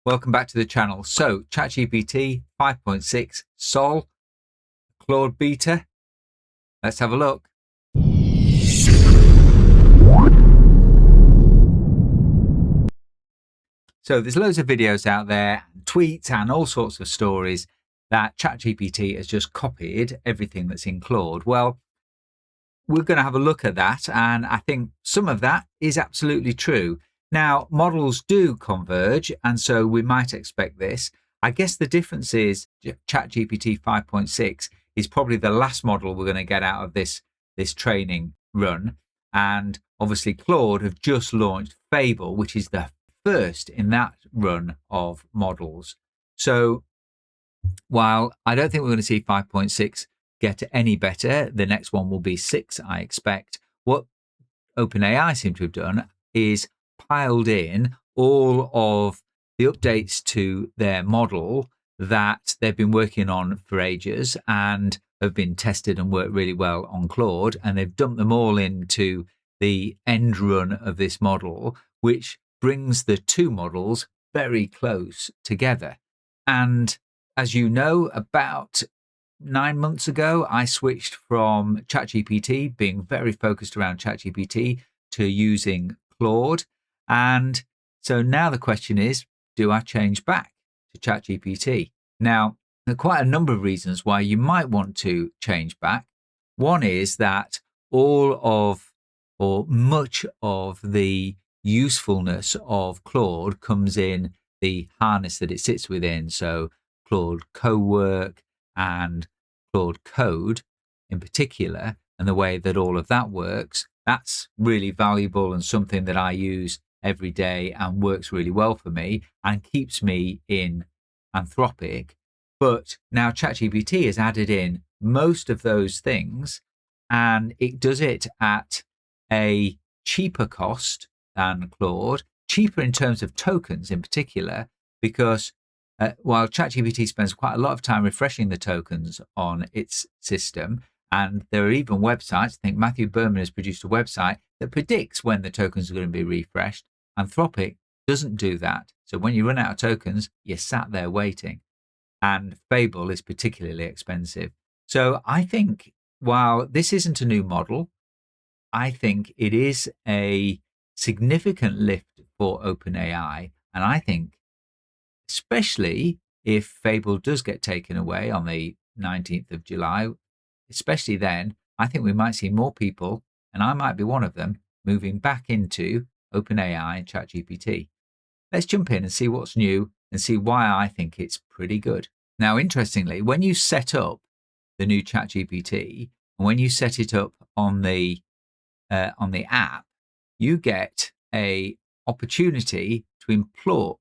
Welcome back to the channel. So ChatGPT 5.6 Sol Claude beta. Let's have a look. So there's loads of videos out there, tweets and all sorts of stories that ChatGPT has just copied everything that's in Claude. Well, we're going to have a look at that, and I think some of that is absolutely true. Now, models do converge, and so we might expect this. I guess the difference is ChatGPT 5.6 is probably the last model we're going to get out of this training run. And obviously, Claude have just launched Fable, which is the first in that run of models. So while I don't think we're going to see 5.6 get any better, the next one will be 6, I expect. What OpenAI seem to have done is piled in all of the updates to their model that they've been working on for ages and have been tested and worked really well on Claude, and they've dumped them all into the end run of this model, which brings the two models very close together. And as you know, about 9 months ago, I switched from ChatGPT, being very focused around ChatGPT, to using Claude. And so now the question is, do I change back to ChatGPT? Now, there are quite a number of reasons why you might want to change back. One is that all of, or much of the usefulness of Claude comes in the harness that it sits within. So Claude Cowork and Claude Code in particular, and the way that all of that works, that's really valuable and something that I use every day and works really well for me and keeps me in Anthropic. But now ChatGPT has added in most of those things, and it does it at a cheaper cost than Claude, cheaper in terms of tokens in particular, because while ChatGPT spends quite a lot of time refreshing the tokens on its system, and there are even websites, I think Matthew Berman has produced a website that predicts when the tokens are going to be refreshed. Anthropic doesn't do that. So when you run out of tokens, you're sat there waiting. And Fable is particularly expensive. So I think while this isn't a new model, I think it is a significant lift for OpenAI. And I think especially if Fable does get taken away on the 19th of July, especially then, I think we might see more people, and I might be one of them, moving back into OpenAI and ChatGPT. Let's jump in and see what's new and see why I think it's pretty good. Now, interestingly, when you set up the new ChatGPT, and when you set it up on the app, you get a opportunity to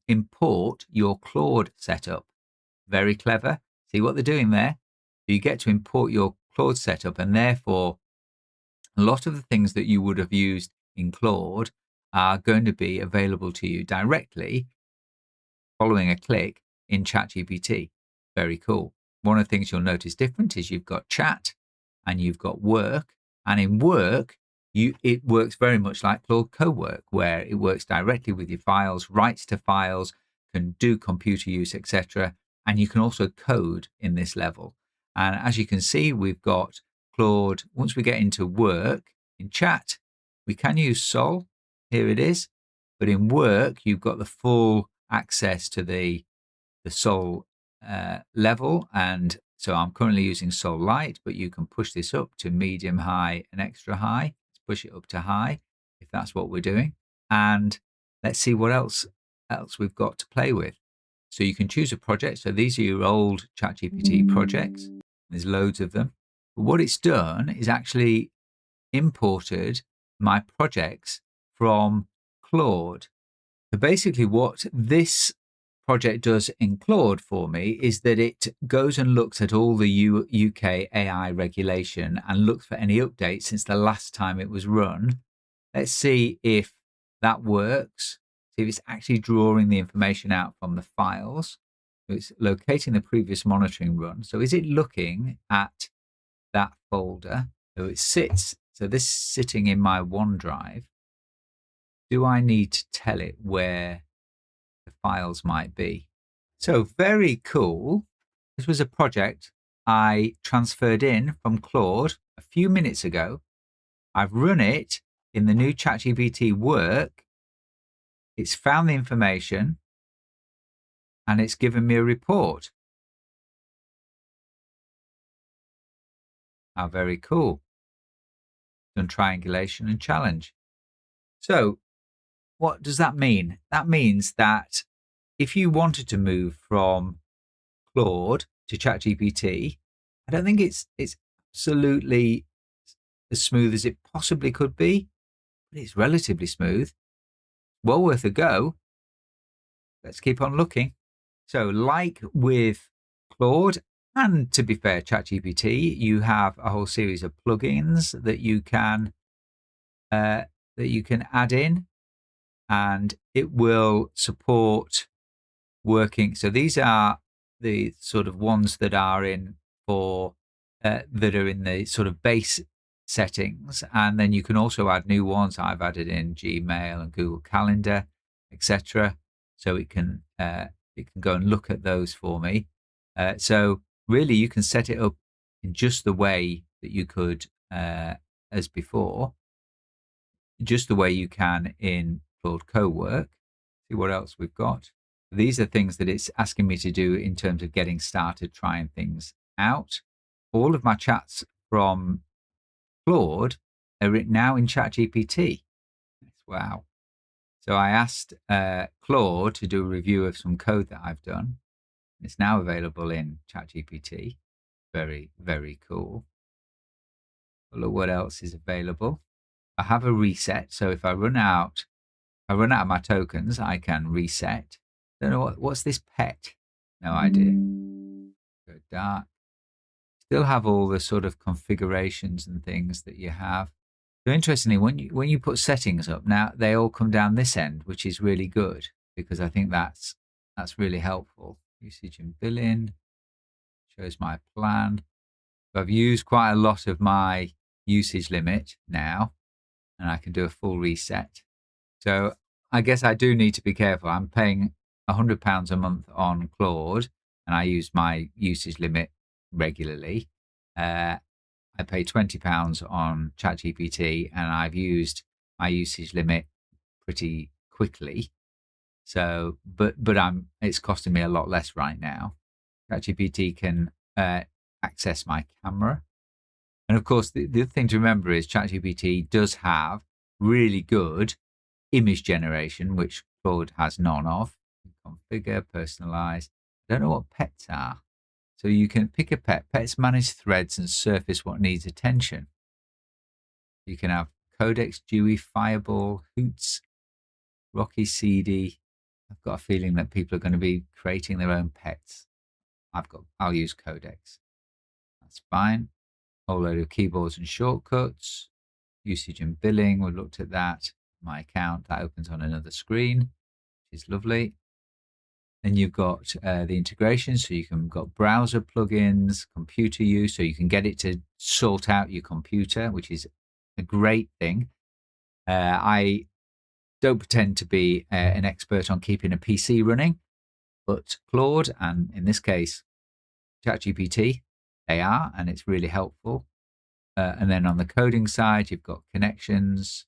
import your Claude setup. Very clever. See what they're doing there? You get to import your Claude setup, and therefore a lot of the things that you would have used in Claude are going to be available to you directly following a click in ChatGPT. Very cool. One of the things you'll notice different is you've got chat and you've got work. And in work, it works very much like Claude Cowork, where it works directly with your files, writes to files, can do computer use, etc. And you can also code in this level. And as you can see, we've got Claude. Once we get into work, in chat, we can use Sol. Here it is. But in work, you've got the full access to the Sol level. And so I'm currently using Sol Light, but you can push this up to medium, high, and extra high. Let's push it up to high if that's what we're doing. And let's see what else we've got to play with. So you can choose a project. So these are your old ChatGPT projects. There's loads of them. But what it's done is actually imported my projects from Claude. So basically what this project does in Claude for me is that it goes and looks at all the UK AI regulation and looks for any updates since the last time it was run. Let's see if that works. See if it's actually drawing the information out from the files. So it's locating the previous monitoring run. So is it looking at that folder? So it sits. So this is sitting in my OneDrive. Do I need to tell it where the files might be. So very cool. This was a project I transferred in from Claude a few minutes ago. I've run it in the new ChatGPT Work. It's found the information and it's given me a report. How very cool. Done triangulation and challenge. So what does that mean? That means that if you wanted to move from Claude to ChatGPT, I don't think it's absolutely as smooth as it possibly could be, but it's relatively smooth. Well worth a go. Let's keep on looking. So like with Claude, and to be fair, ChatGPT, you have a whole series of plugins that you can add in, and it will support working. So these are the sort of ones that are in for that are in the sort of base settings, and then you can also add new ones. I've added in Gmail and Google Calendar, etc. So it can go and look at those for me. So really, you can set it up in just the way that you could as before, just the way you can in Claude Cowork. See what else we've got. These are things that it's asking me to do in terms of getting started, trying things out. All of my chats from Claude are now in ChatGPT. Wow. So I asked Claude to do a review of some code that I've done. It's now available in ChatGPT. Very, very cool. Look what else is available. I have a reset. So if I run out of my tokens, I can reset. Don't know what's this pet? No idea. Go dark. Still have all the sort of configurations and things that you have. So interestingly, when you put settings up, now they all come down this end, which is really good because I think that's really helpful. Usage and billing shows my plan. So I've used quite a lot of my usage limit now, and I can do a full reset. So I guess I do need to be careful. I'm paying £100 a month on Claude, and I use my usage limit regularly. I pay £20 on ChatGPT, and I've used my usage limit pretty quickly. So, but it's costing me a lot less right now. ChatGPT can access my camera, and of course, the other thing to remember is ChatGPT does have really good image generation, which Claude has none of. Configure, personalize. I don't know what pets are. So you can pick a pet. Pets manage threads and surface what needs attention. You can have Codex, Dewey, Fireball, Hoots, Rocky, Seedy. I've got a feeling that people are going to be creating their own pets. I'll use Codex. That's fine. Whole load of keyboards and shortcuts. Usage and billing. We looked at that. My account, that opens on another screen, which is lovely. Then you've got the integration, so you can got browser plugins, computer use, so you can get it to sort out your computer, which is a great thing. I don't pretend to be an expert on keeping a PC running, but Claude, and in this case, ChatGPT, they are, and it's really helpful. And then on the coding side, you've got connections,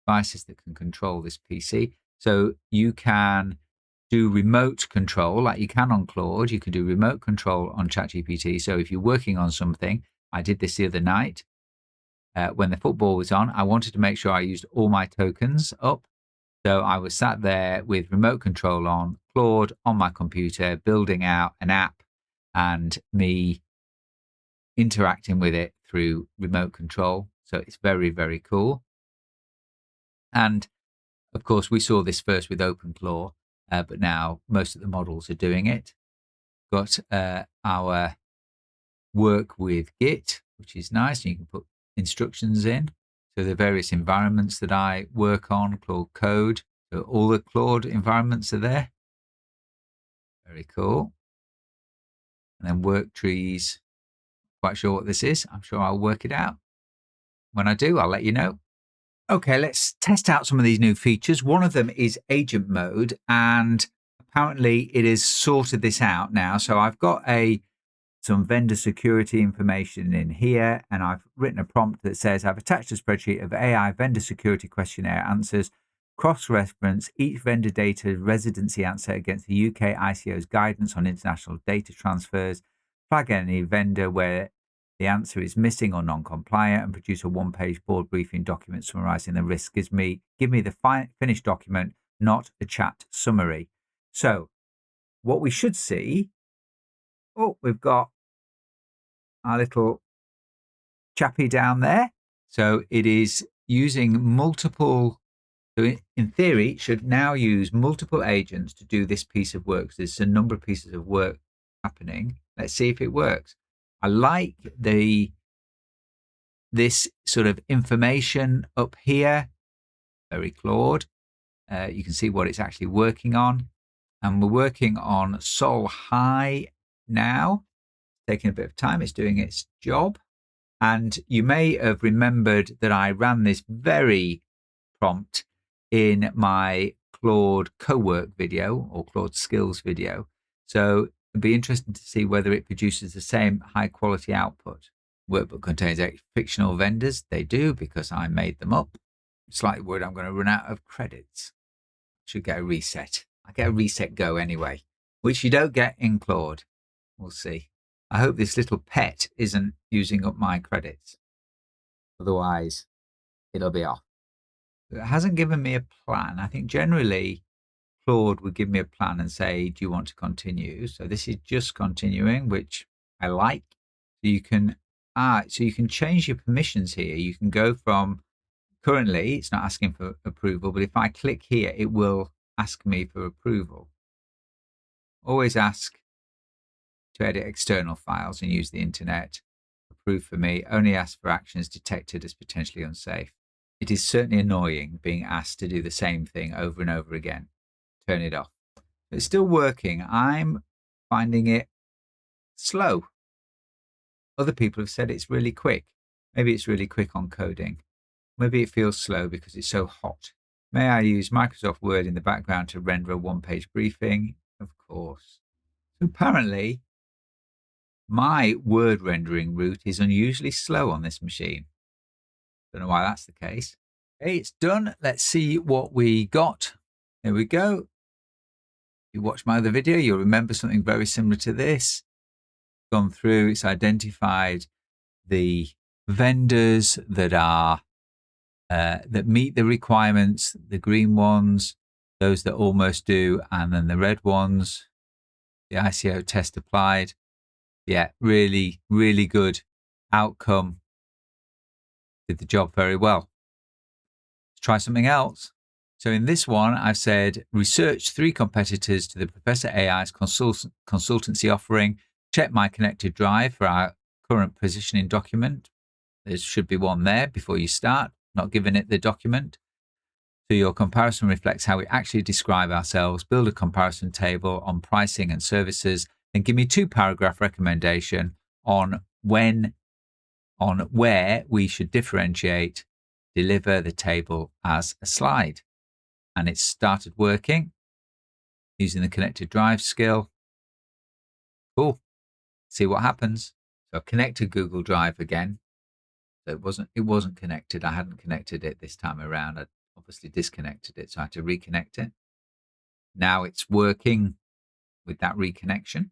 devices that can control this PC. So you can do remote control like you can on Claude. You can do remote control on ChatGPT. So if you're working on something, I did this the other night when the football was on. I wanted to make sure I used all my tokens up. So I was sat there with remote control on Claude on my computer, building out an app and me interacting with it through remote control. So it's very, very cool. And of course, we saw this first with OpenClaw, but now most of the models are doing it. Got our work with Git, which is nice. You can put instructions in. So the various environments that I work on, Claude Code. So all the Claude environments are there. Very cool. And then work trees. Quite sure what this is. I'm sure I'll work it out. When I do, I'll let you know. Okay, let's test out some of these new features. One of them is agent mode, and apparently it has sorted this out now. So I've got some vendor security information in here, and I've written a prompt that says I've attached a spreadsheet of AI vendor security questionnaire answers, cross-reference each vendor data residency answer against the UK ICO's guidance on international data transfers, flag any vendor where the answer is missing or non-compliant, and produce a one-page board briefing document summarizing the risks. Give me the finished document, not a chat summary. So what we should see, we've got our little chappy down there. So it is using multiple, so in theory, it should now use multiple agents to do this piece of work. So there's a number of pieces of work happening. Let's see if it works. I like this sort of information up here. Very Claude. You can see what it's actually working on. And we're working on Sol High now. Taking a bit of time. It's doing its job. And you may have remembered that I ran this very prompt in my Claude Cowork video or Claude Skills video. So it'd be interesting to see whether it produces the same high quality output. Workbook contains 8 fictional vendors. They do, because I made them up. Slightly worried I'm going to run out of credits. Should get a reset. I get a reset go anyway, which you don't get in Claude. We'll see. I hope this little pet isn't using up my credits. Otherwise, it'll be off. It hasn't given me a plan. I think generally Claude would give me a plan and say, do you want to continue? So this is just continuing, which I like. So you can change your permissions here. You can go from, currently it's not asking for approval, but if I click here, it will ask me for approval. Always ask to edit external files and use the internet. Approve for me. Only ask for actions detected as potentially unsafe. It is certainly annoying being asked to do the same thing over and over again. Turn it off. It's still working. I'm finding it slow. Other people have said it's really quick. Maybe it's really quick on coding. Maybe it feels slow because it's so hot. May I use Microsoft Word in the background to render a one-page briefing? Of course. So apparently, my word rendering route is unusually slow on this machine. Don't know why that's the case. Okay, it's done. Let's see what we got. There we go. If you watch my other video, you'll remember something very similar to this. Gone through, it's identified the vendors that are that meet the requirements, the green ones, those that almost do, and then the red ones. The ICO test applied. Yeah, really, really good outcome. Did the job very well. Let's try something else. So in this one, I've said, research 3 competitors to the Professor AI's consultancy offering. Check my connected drive for our current positioning document. There should be one there before you start, not giving it the document. So your comparison reflects how we actually describe ourselves. Build a comparison table on pricing and services, and give me 2-paragraph recommendation on where we should differentiate. Deliver the table as a slide. And it's started working using the connected drive skill. Cool. See what happens. So I've connected Google Drive again. So it wasn't connected. I hadn't connected it this time around. I obviously disconnected it, so I had to reconnect it. Now it's working with that reconnection.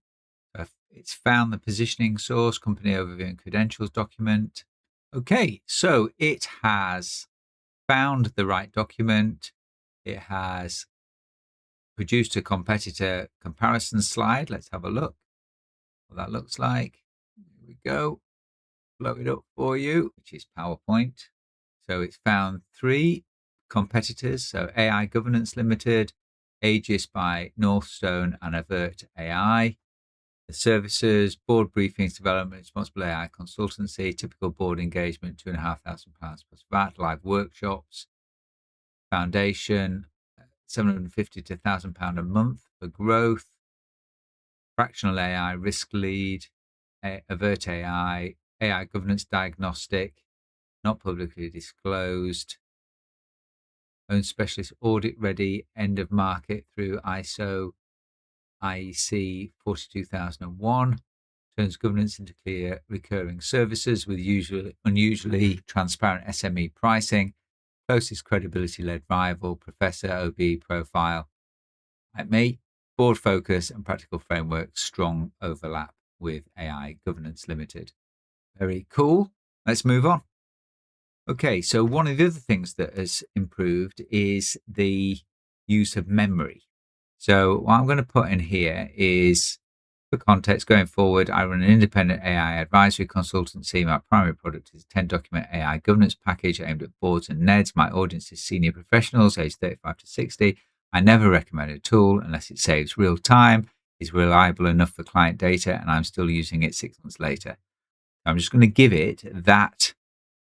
So it's found the positioning source, company overview and credentials document. Okay, so it has found the right document. It has produced a competitor comparison slide. Let's have a look what that looks like. Here we go. Blow it up for you, which is PowerPoint. So it's found 3 competitors. So AI Governance Limited, Aegis by Northstone, and Avert AI. The services, board briefings, development, responsible AI consultancy, typical board engagement, £2,500 plus VAT, live workshops, foundation, £750 to £1,000 a month for growth, fractional AI, risk lead, Avert AI, AI governance diagnostic, not publicly disclosed, own specialist audit ready, end of market through ISO IEC 42001 turns governance into clear recurring services with unusually transparent SME pricing, closest credibility-led rival, Professor OB profile, like me, board focus and practical framework, strong overlap with AI Governance Limited. Very cool. Let's move on. Okay, so one of the other things that has improved is the use of memory. So what I'm going to put in here is, for context, going forward, I run an independent AI advisory consultancy. My primary product is a 10-document AI governance package aimed at boards and NEDs. My audience is senior professionals aged 35 to 60. I never recommend a tool unless it saves real time, is reliable enough for client data, and I'm still using it 6 months later. I'm just going to give it that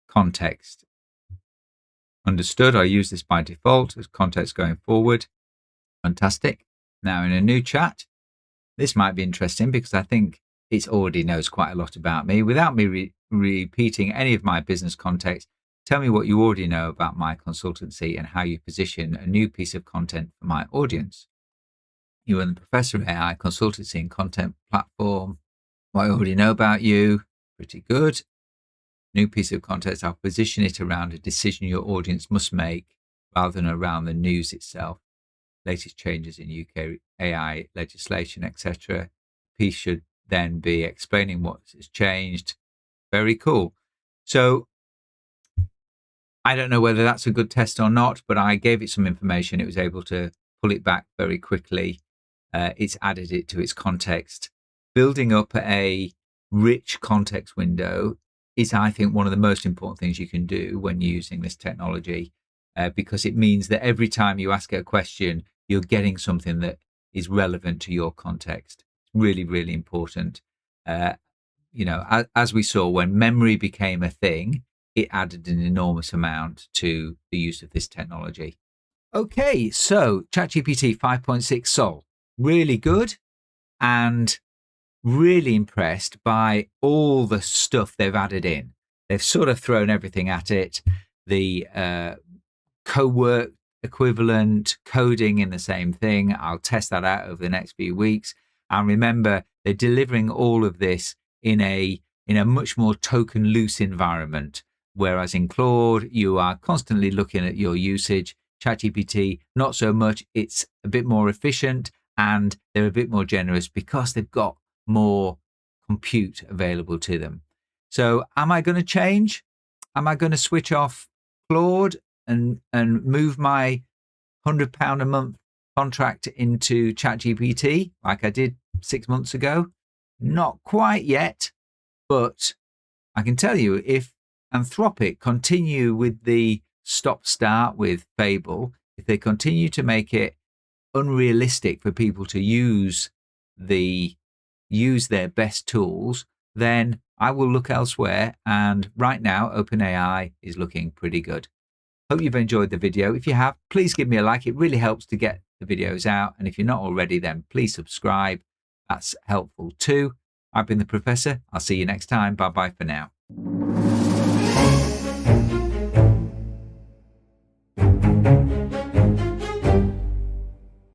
context. Understood. I use this by default as context going forward. Fantastic. Now in a new chat, this might be interesting because I think it already knows quite a lot about me. Without me repeating any of my business context, tell me what you already know about my consultancy and how you position a new piece of content for my audience. You are the Professor of AI Consultancy and Content Platform. What I already know about you, pretty good. New piece of context, I'll position it around a decision your audience must make rather than around the news itself. Latest changes in UK AI legislation, etc. Piece should then be explaining what has changed. Very cool. So I don't know whether that's a good test or not, but I gave it some information. It was able to pull it back very quickly. It's added it to its context. Building up a rich context window is, I think, one of the most important things you can do when using this technology, because it means that every time you ask it a question, you're getting something that is relevant to your context. It's really, really important. As we saw, when memory became a thing, it added an enormous amount to the use of this technology. Okay, so ChatGPT 5.6 Sol, really good, and really impressed by all the stuff they've added in. They've sort of thrown everything at it. The co-work equivalent, coding in the same thing. I'll test that out over the next few weeks. And remember, they're delivering all of this in a much more token loose environment. Whereas in Claude, you are constantly looking at your usage. ChatGPT, not so much. It's a bit more efficient and they're a bit more generous because they've got more compute available to them. So am I going to change? Am I going to switch off Claude and move my £100 a month contract into ChatGPT like I did 6 months ago? Not quite yet, but I can tell you, if Anthropic continue with the stop-start with Fable, if they continue to make it unrealistic for people to use their best tools, then I will look elsewhere. And right now, OpenAI is looking pretty good. Hope you've enjoyed the video. If you have, please give me a like. It really helps to get the videos out. And if you're not already, then please subscribe. That's helpful too. I've been the Professor. I'll see you next time. Bye-bye for now.